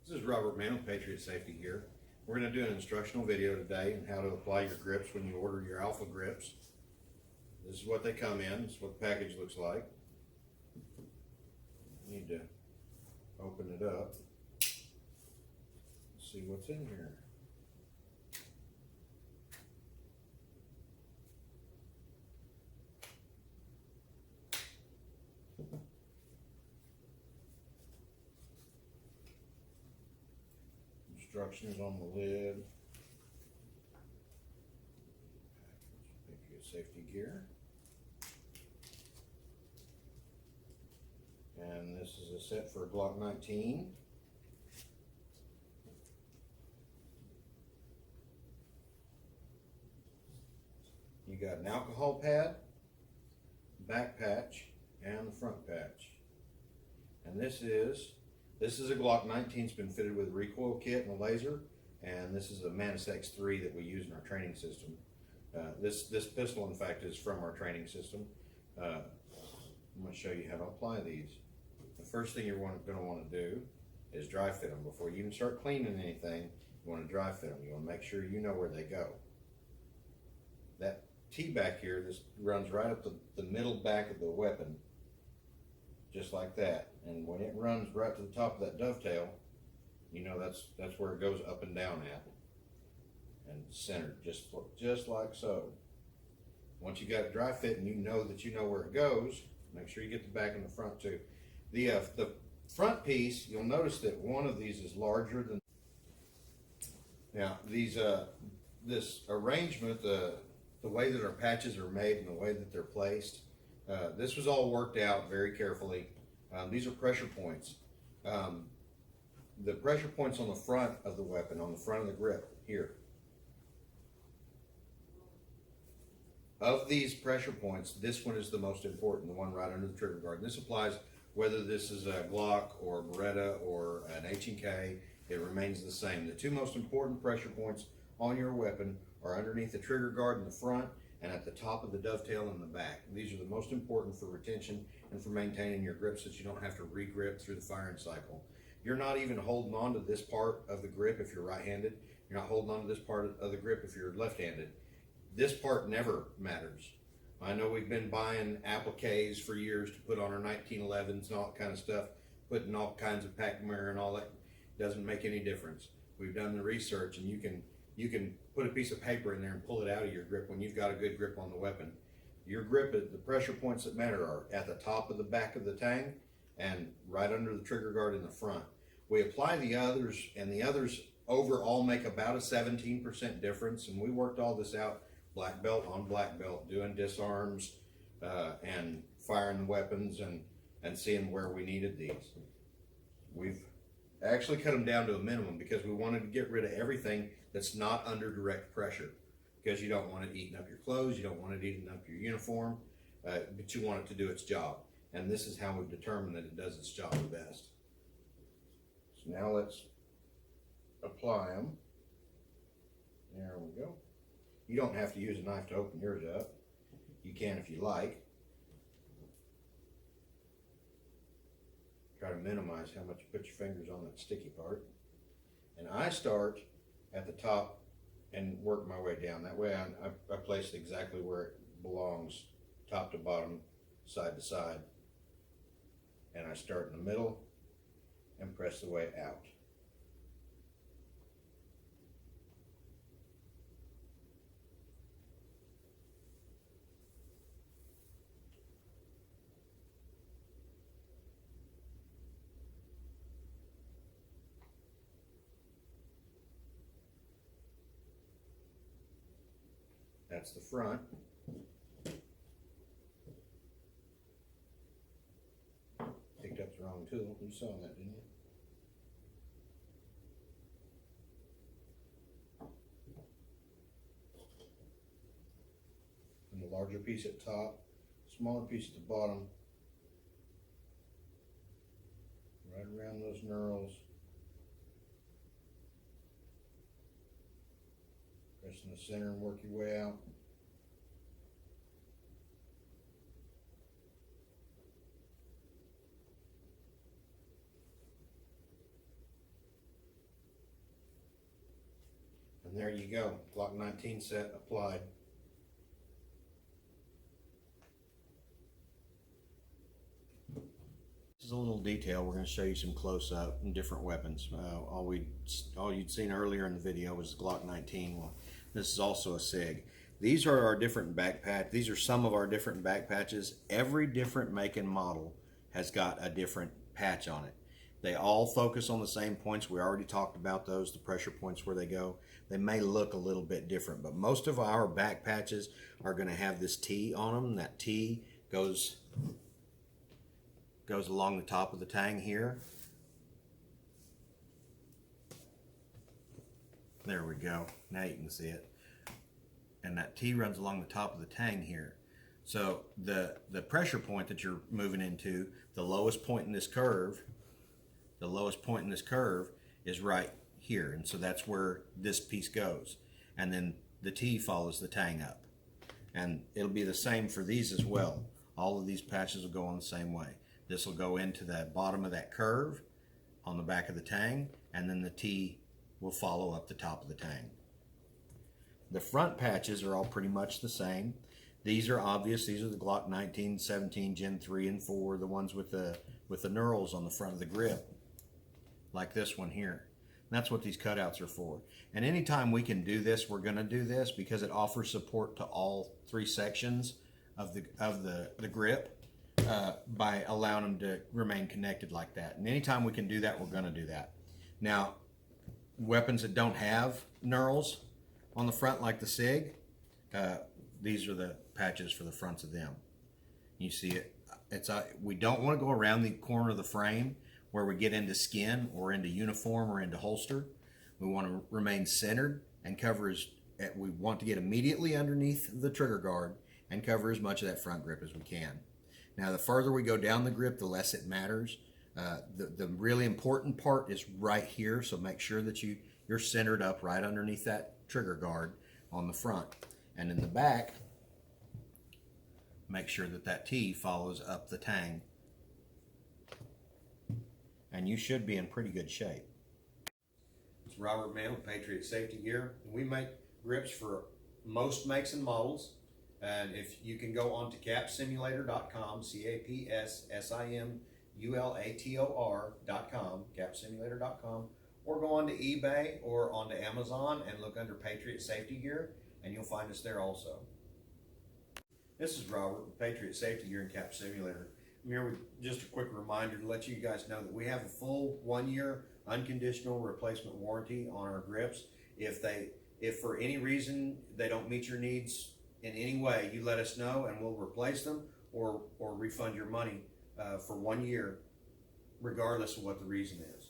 This is Robert Mann with Patriot Safety here. We're going to do an instructional video today on how to apply your grips when you order your Alpha grips. This is what they come in. This is what the package looks like. You need to open it up. Let's see what's in here. Instructions on the lid. Patriot safety gear. And this is a set for a Glock 19. You got an alcohol pad, back patch, and the front patch. And this is a Glock 19. It's been fitted with a recoil kit and a laser, and this is a Manus X3 that we use in our training system. This pistol, in fact, is from our training system. I'm going to show you how to apply these. The first thing you're going to want to do is dry fit them. Before you even start cleaning anything, you want to dry fit them. You want to make sure you know where they go. That T back here, this runs right up the middle back of the weapon, just like that. And when it runs right to the top of that dovetail, you know that's where it goes up and down at, and centered just like so. Once you got it dry fit and you know where it goes, make sure you get the back and the front too. The front piece, you'll notice that one of these is larger than. Now these this arrangement, the way that our patches are made and the way that they're placed, this was all worked out very carefully. These are pressure points. The pressure points on the front of the weapon, on the front of the grip here. Of these pressure points, this one is the most important, the one right under the trigger guard. And this applies whether this is a Glock or a Beretta or an H&K, it remains the same. The two most important pressure points on your weapon are underneath the trigger guard in the front and at the top of the dovetail in the back. These are the most important for retention and for maintaining your grip so that you don't have to re-grip through the firing cycle. You're not even holding on to this part of the grip if you're right-handed. You're not holding on to this part of the grip if you're left-handed. This part never matters. I know we've been buying appliques for years to put on our 1911s and all that kind of stuff, putting all kinds of pack mirror and all that. Doesn't make any difference. We've done the research, and you can put a piece of paper in there and pull it out of your grip when you've got a good grip on the weapon. Your grip, the pressure points that matter are at the top of the back of the tang and right under the trigger guard in the front. We apply the others, and the others overall make about a 17% difference, and we worked all this out black belt on black belt, doing disarms and firing the weapons and seeing where we needed these. We've actually cut them down to a minimum because we wanted to get rid of everything that's not under direct pressure, because you don't want it eating up your clothes, you don't want it eating up your uniform, but you want it to do its job. And this is how we've determined that it does its job the best. So now let's apply them. There we go. You don't have to use a knife to open yours up. You can if you like. Try to minimize how much you put your fingers on that sticky part. And I start at the top and work my way down. That way I place it exactly where it belongs, top to bottom, side to side. And I start in the middle and press the way out. That's the front. Picked up the wrong tool. You saw that, didn't you? And the larger piece at top, smaller piece at the bottom, right around those knurls. Press in the center and work your way out. you go. Glock 19 set applied. This is a little detail. We're going to show you some close-up and different weapons. All you'd seen earlier in the video was the Glock 19. Well, this is also a SIG. These are our different back patch. These are some of our different back patches. Every different make and model has got a different patch on it. They all focus on the same points. We already talked about those, the pressure points where they go. They may look a little bit different, but most of our back patches are going to have this T on them. That T goes along the top of the tang here. There we go. Now you can see it. And that T runs along the top of the tang here. So the pressure point that you're moving into, the lowest point in this curve, is right here. And so that's where this piece goes. And then the T follows the tang up. And it'll be the same for these as well. All of these patches will go on the same way. This will go into the bottom of that curve on the back of the tang, and then the T will follow up the top of the tang. The front patches are all pretty much the same. These are obvious. These are the Glock 19, 17, Gen 3 and 4, the ones with the knurls on the front of the grip, like this one here. And that's what these cutouts are for. And anytime we can do this, we're going to do this because it offers support to all three sections of the grip. By allowing them to remain connected like that. And anytime we can do that, we're going to do that. Now, weapons that don't have knurls on the front like the SIG, these are the patches for the fronts of them. You see it. We don't want to go around the corner of the frame where we get into skin or into uniform or into holster. We want to remain centered and cover we want to get immediately underneath the trigger guard and cover as much of that front grip as we can. Now, the further we go down the grip, the less it matters. The really important part is right here, so make sure that you're centered up right underneath that trigger guard on the front. And in the back, make sure that T follows up the tang. And you should be in pretty good shape. It's Robert Mann with Patriot Safety Gear. We make grips for most makes and models. And if you can go on to capsimulator.com, capsimulator.com, capsimulator.com, or go on to eBay or onto Amazon and look under Patriot Safety Gear, and you'll find us there also. This is Robert with Patriot Safety Gear and Cap Simulator. I'm here with just a quick reminder to let you guys know that we have a full 1-year unconditional replacement warranty on our grips. If for any reason they don't meet your needs in any way, you let us know and we'll replace them or refund your money for 1 year, regardless of what the reason is.